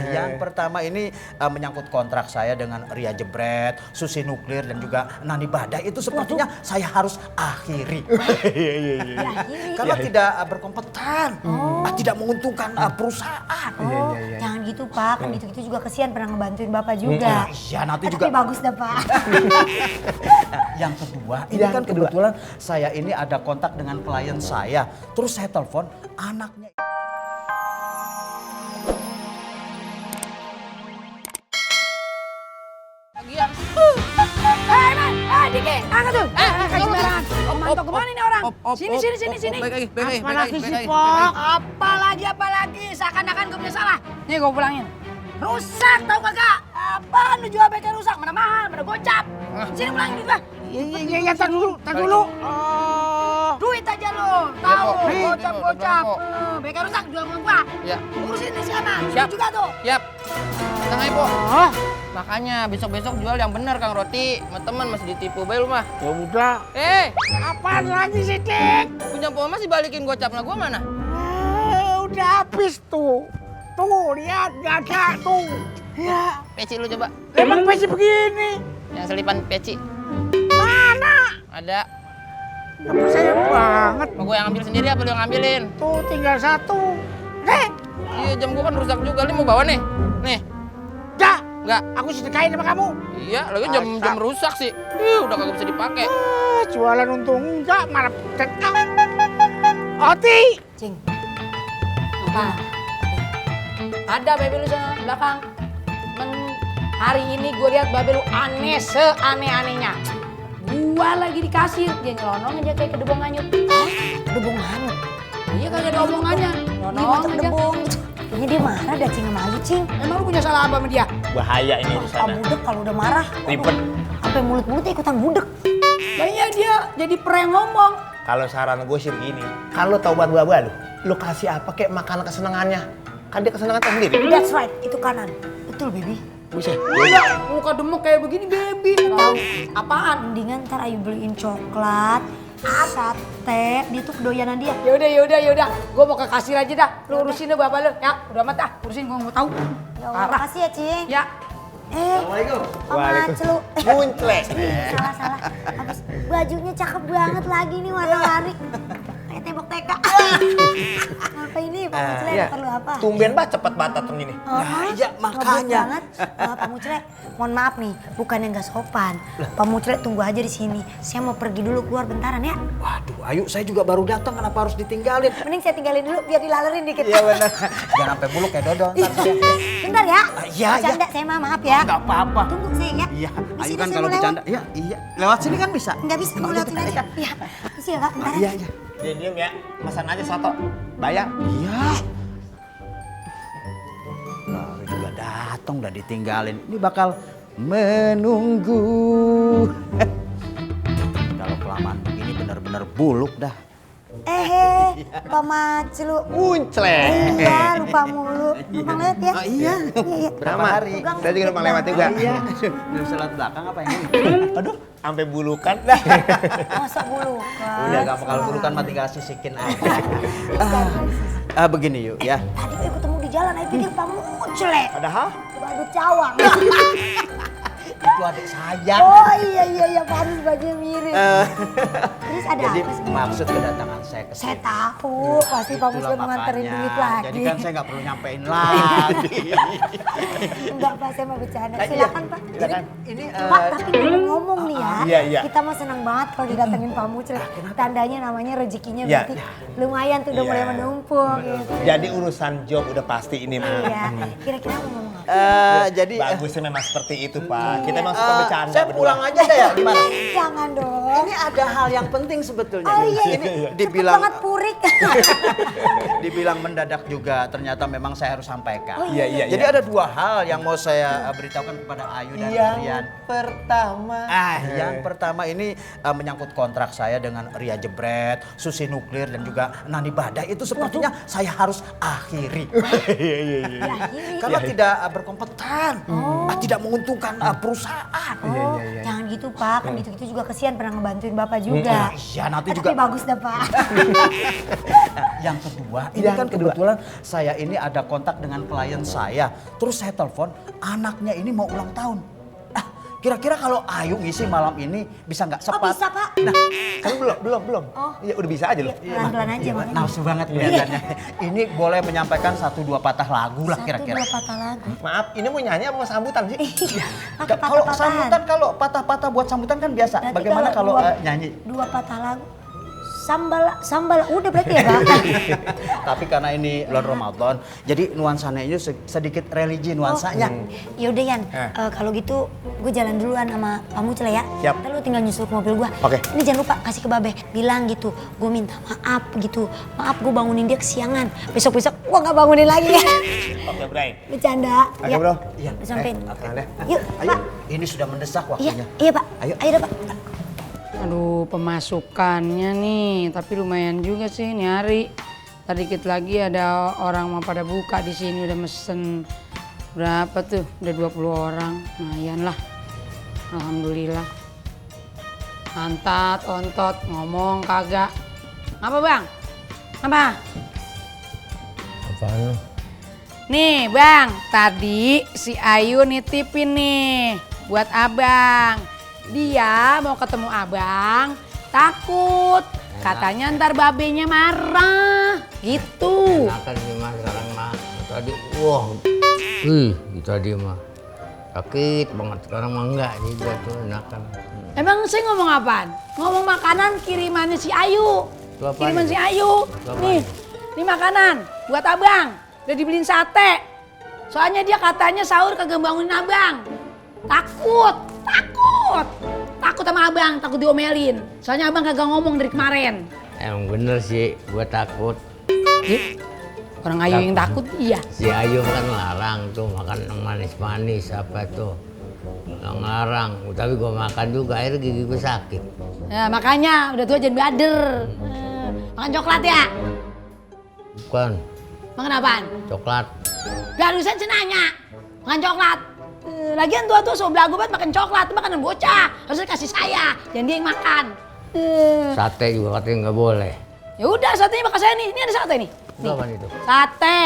Yang pertama ini menyangkut kontrak saya dengan Ria Jebret, Susi Nuklir dan juga Nani Badai itu sepertinya saya harus akhiri. Karena tidak berkompeten, tidak menguntungkan perusahaan. Jangan gitu Pak, kan itu juga kesian pernah ngebantuin Bapak juga. Iya nanti juga. Tapi bagus dah Pak. Yang kedua, ini kan kebetulan saya ini ada kontak dengan klien saya. Terus saya telepon anaknya. Diki, angkat tuh. Kasih sembarangan. Mantap kemana ini orang? Sini. Apalagi sih, Pok? Apalagi. Seakan-akan gue punya salah. Nih gue pulangin. Rusak tau kagak? Apaan lu jual bengkel rusak? Mana mahal, mana gocap. Sini pulangin duit gua. Iya, tar dulu. Duit aja lu. Tahu, gocap. Bengkel rusak jual sama gua. Iya. Urusin nih si Aman. Siap. Lu juga tuh. Siap. Tenang aja, Po. Makanya besok-besok jual yang bener Kang Roti. Sama teman masih ditipu bae lu mah. Ya udah. Apaan lagi sih, Dik? Punya Po masih balikin gocapnya gua mana? Udah habis tuh. Tuh, lihat gak ada tuh. Ya. Peci lu coba. Emang peci begini. Yang selipan peci. Mana? Ada. Gak percaya banget. Mau gua yang ambil sendiri apa lu yang ngambilin? Tuh, tinggal satu. Iya, jam gua kan rusak juga. Lu mau bawa nih? Nih. Enggak. Aku sedekahin sama kamu. Iya, lagi jam rusak sih. Udah kagak bisa dipakai. Jualan untung enggak, malah Oti. Cing. Apa? Ada babe lu sana belakang. Hari ini gue lihat babe lu aneh seaneh-anehnya. Gua lagi di kasir, dia nyelonong aja kayak kedebong hanyut. Kedebong hanyut? Iya kagak ada omongannya. Nyelonong aja. Kedebong. Kayaknya dia marah dah Cing sama Ayu Cing. Emang lu punya salah apa sama dia? Bahaya ini di sana. Budek kalau udah marah. Ribet. Sampai mulut-mulutnya ikutan budek. Lah iya dia jadi prank ngomong. Kalau saran gue sih begini, kan lo tau buah-buah lu kasih apa kayak makanan kesenangannya. Kan dia kesenangan sendiri. That's right, itu kanan. Betul, baby. Buset. Enggak, muka demuk kayak begini, baby. Tahu apaan? Mendingan ntar Ayu beliin coklat, sate, dia tuh kedoyanan dia. Yaudah. Gue mau ke kasir aja dah. Lu urusin deh bapak lu. Ya, udah amat dah. Urusin, gue mau tahu. Ya, makasih ya, Cing. Ya. Assalamualaikum. Waalaikumsalam. Muncle. Salah. Habis bajunya cakep banget lagi nih warna-warni. Kayak tembok TK. Apa ini Pak Mucele? Perlu apa? Tumben banget cepet banget dateng ini. Iya, makanya. Banget. Pak Mucele, mohon maaf nih, bukannya nggak sopan. Pak Mucele tunggu aja di sini. Saya mau pergi dulu keluar bentaran ya. Waduh, Ayu saya juga baru datang, kenapa harus ditinggalin? Mending saya tinggalin dulu biar dilalerin dikit. Iya benar. Jangan sampai buluk kayak Dodon. Bentar ya. Iya. Bercanda saya mah, maaf ya. Enggak apa-apa. Tunggu saya ya. Iya, Di Ayu sini kan saya kalau mau bercanda. lewat. Iya. Lewat sini kan bisa. Nggak bisa, mau lewatin aja. Iya. Bisa ya Kak, bentar ya. Iya. Diam ya, pesan aja soto. Bayar. Iya. Baru juga datang udah ditinggalin. Ini bakal menunggu. Kalau kelamaan begini benar-benar buluk dah. Pak Macelu. Muncle. Iya, lupa mulu. Numpang lewat ya. Iya. Berapa hari? Pegang Saya juga numpang lewat juga. Iya. Belum selat belakang apa yang ini? Aduh. Sampai bulukan dah. Masa bulukan? Udah gak kalau bulukan mah tinggal sisikin aja. Begini yuk ya. Tadi gue ketemu di jalan, ayo pikir Pak Mucele. Padahal Badut cawang. Itu adik saya. Oh iya, pantas bajunya mirip. Terus ada Jadi apa sebenarnya? maksud kedatangan saya ke Saya sini. tahu, pasti Pak Itulah Mucele mengantarin makanya. duit lagi. Jadi kan saya nggak perlu nyampein lagi. Enggak Pak, saya mau bercanda. Nah, Silakan iya. Pak. Silakan. Ini Pak, tapi ngomong nih ya, Iya. kita mah senang banget kalau didatengin Pak Mucele. Tandanya namanya rezekinya Iya. berarti lumayan tuh udah Iya. mulai menumpuk. Gitu. jadi urusan job udah pasti ini. Iya, kira-kira mau ngomong apa? jadi Bagusnya memang seperti itu, Pak. Kita memang suka bercanda saya berdua. pulang aja deh ya gimana? Jangan dong. Ini ada hal yang penting sebetulnya. Oh iya, Ini cepet dibilang banget purik. dibilang mendadak juga ternyata memang saya harus sampaikan. Oh, iya. Jadi ada dua hal yang mau saya beritahukan kepada Ayu dan Rian. Yang pertama ini menyangkut kontrak saya dengan Ria Jebret, Susi Nuklir dan juga Nani Badai itu sepertinya saya harus akhiri. Karena tidak berkompeten, tidak menguntungkan perusahaan. perusahaan. Oh, jangan gitu Pak, kan gitu-gitu juga kesian pernah ngebantuin Bapak juga. Iya, nanti Tapi juga. bagus dah Pak. Yang kedua, ini kan kebetulan saya ini ada kontak dengan klien saya. Terus saya telepon, anaknya ini mau ulang tahun. Ah, kira-kira kalau Ayu ngisi malam ini bisa nggak Oh sepat? bisa Pak. Nah, Kan belum. Oh. Iya udah bisa aja loh. Pelan-pelan aja makanya. nafsu banget kelihatannya. Ini boleh menyampaikan 1-2 patah lagu lah Satu kira-kira. dua patah lagu. Maaf, ini mau nyanyi apa mau sambutan sih? Pakai Kalau patah-patahan. sambutan, kalau patah-patah buat sambutan kan biasa. Berarti Bagaimana kalau nyanyi? Dua patah lagu. Sambal udah berarti ya Pak. Tapi karena ini bulan Ramadan, jadi nuansanya ini sedikit religi nuansanya. Ya udah Yan, kalau gitu gue jalan duluan sama Pak Mucel ya. Siap. Ntar lu tinggal nyusul ke mobil gue. Oke. Ini jangan lupa kasih ke Babe, bilang gitu. Gue minta maaf gitu. Maaf gue bangunin dia kesiangan. Besok-besok gue gak bangunin lagi ya. Oke, Bray. Bercanda. Oke, Bro. Iya. Udah sampein. Oke. Yuk, Ayo, Pak. ini sudah mendesak Iya, waktunya. iya Pak. Ayo. Ayo dah Pak. Aduh, pemasukannya nih, tapi lumayan juga sih nih hari. Tadi dikit lagi ada orang mau pada buka di sini udah mesen berapa tuh? Udah 20 orang. Lumayan lah. Alhamdulillah. Antat, ontot, ngomong kagak. Apa Bang? Apa? Apaan? Nih Bang, tadi si Ayu nitipin nih buat Abang. Dia mau ketemu Abang, takut. Katanya ntar babenya marah, gitu. Enakan sih mas sekarang mah. Tadi wah, tadi mah sakit banget. Sekarang mah enggak juga tuh enakan. Emang saya ngomong apaan? Ngomong makanan kirimannya si Ayu. Itu apaan Kiriman itu? si Ayu. Itu apaan? Nih makanan buat Abang. Udah dibeliin sate. Soalnya dia katanya sahur kagak bangunin Abang. Takut. Takut sama Abang, takut diomelin. Soalnya Abang kagak ngomong dari kemarin. Emang bener sih, gua takut. Orang Ayu yang takut iya. Si Ayu kan larang tuh makan yang manis-manis apa tuh. Yang larang, tapi gua makan juga akhirnya gigi gua sakit. Ya, makanya udah tua jangan bader. Makan coklat ya? Bukan, Makan apaan? coklat. Barusan saya nanya. Makan coklat. Lagian tua-tua sebelah gue banget makan coklat. Itu makanan bocah. Harusnya kasih saya. Jangan dia yang makan. Sate juga katanya nggak boleh. Ya udah satenya bakal saya nih. Ini ada sate nih. Itu apa itu? Sate.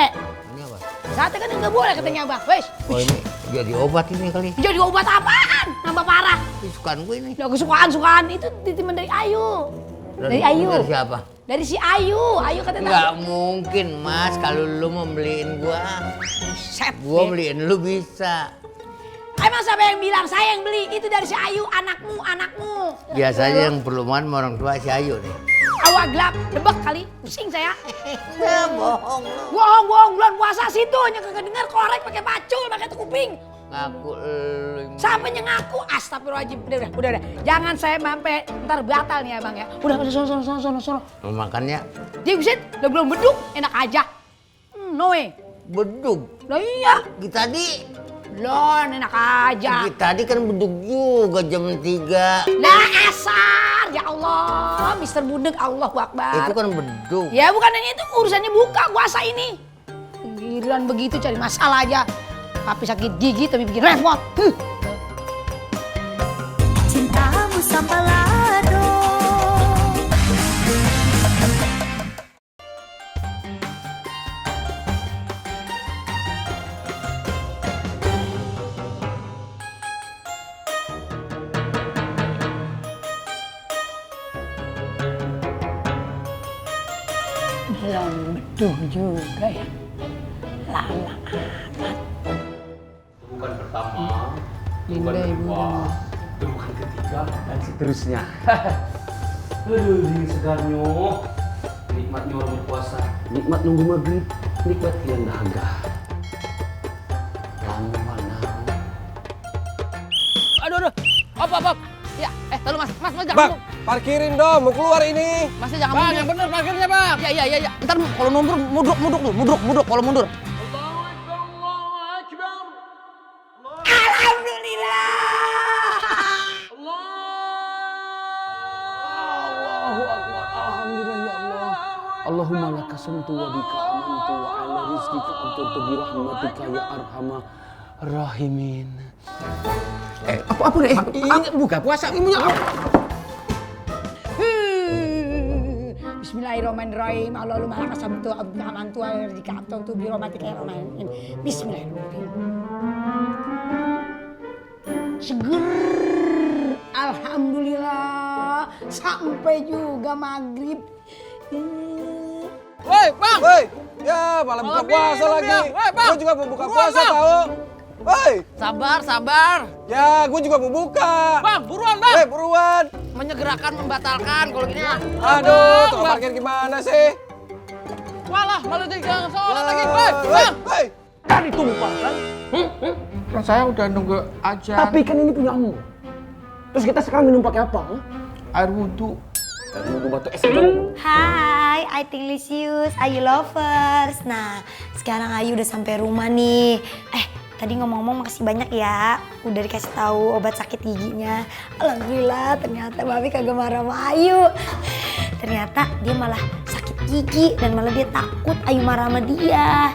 Ini apa? Sate kan nggak boleh katanya Abang. Wes. Oh ini jadi obat ini kali. Jadi obat apaan? Nambah parah. Ini sukaan gue ini. Ya kesukaan-sukaan. Itu titipan dari Ayu. Dari Ayu. Dari siapa? Dari si Ayu. Ayu katanya Nggak mungkin mas, kalau lu mau beliin gua. set. Gua beliin lu bisa. Emang siapa yang bilang saya yang beli? Itu dari si Ayu, anakmu. Biasanya yang perlu makan sama orang tua si Ayu nih. Awak gelap, debek kali, pusing saya. Ya bohong lu. Bohong, bulan puasa situ hanya kagak dengar korek pakai pacul, pakai kuping. Ngaku lu. Siapa yang ngaku? Astagfirullahaladzim. Udah. Jangan saya sampai ntar batal nih Abang ya. Udah, sono. Mau makannya Dia buset, udah belum beduk, enak aja. No way. bedug. Lah iya. Kita tadi Enak aja. tadi kan bedug juga jam 3. Lah asar, ya Allah, Mister Budeg, Allahu Akbar. Itu kan bedug. Ya bukan hanya itu, urusannya buka puasa ini. Giliran begitu cari masalah aja. Tapi sakit gigi tapi bikin repot. Cintamu sampai lado. Belum betul juga ya. Lama amat. Bukan pertama, Linda ibu. bukan ketiga, dan seterusnya. Aduh, dingin segarnya. Nikmatnya orang berpuasa, nikmat nunggu maghrib, nikmat yang dahaga. Lama mana? Aduh. Hop. Ya, lalu mas jangan Bang, parkirin dong, mau keluar ini. Masnya jangan mundur. Yang bener parkirnya bang. Iya. Ntar kalau mudruk kalau mundur. Allahumma laka sumtu wa bika amantu wa ala rizqika antuntu bi rahmatika ya arhama Rahimin. Apa nih? Ini buka puasa ini punya apa? Bismillahirrahmanirrahim. Allah maha kasabtu amantu di kantor tu birahmatikallahirrahmanirrahim. Bismillahirrahmanirrahim. Seger. Alhamdulillah sampai juga maghrib. Woi, Bang! Woi! Ya, malah buka puasa lagi. Gue juga mau buka puasa tahu. Woi! Sabar. Ya, gue juga mau buka. Bang, buruan, Bang. Buruan. Menyegerakan membatalkan kalau gini ya. Aduh, tukang parkir gimana sih? Walah, malah jadi jangan sholat lagi. Bang. Woi! Kan ditumpah kan? Kan saya udah nunggu aja. Tapi kan ini punya kamu. Terus kita sekarang minum pakai apa? Air wudhu. Udah batu es dulu. Hai, I think Lisius, Ayu lovers. Nah, sekarang Ayu udah sampai rumah nih. Tadi ngomong-ngomong makasih banyak ya, udah dikasih tahu obat sakit giginya. Alhamdulillah, ternyata Mami kagak marah sama Ayu. Ternyata dia malah sakit gigi dan malah dia takut Ayu marah sama dia.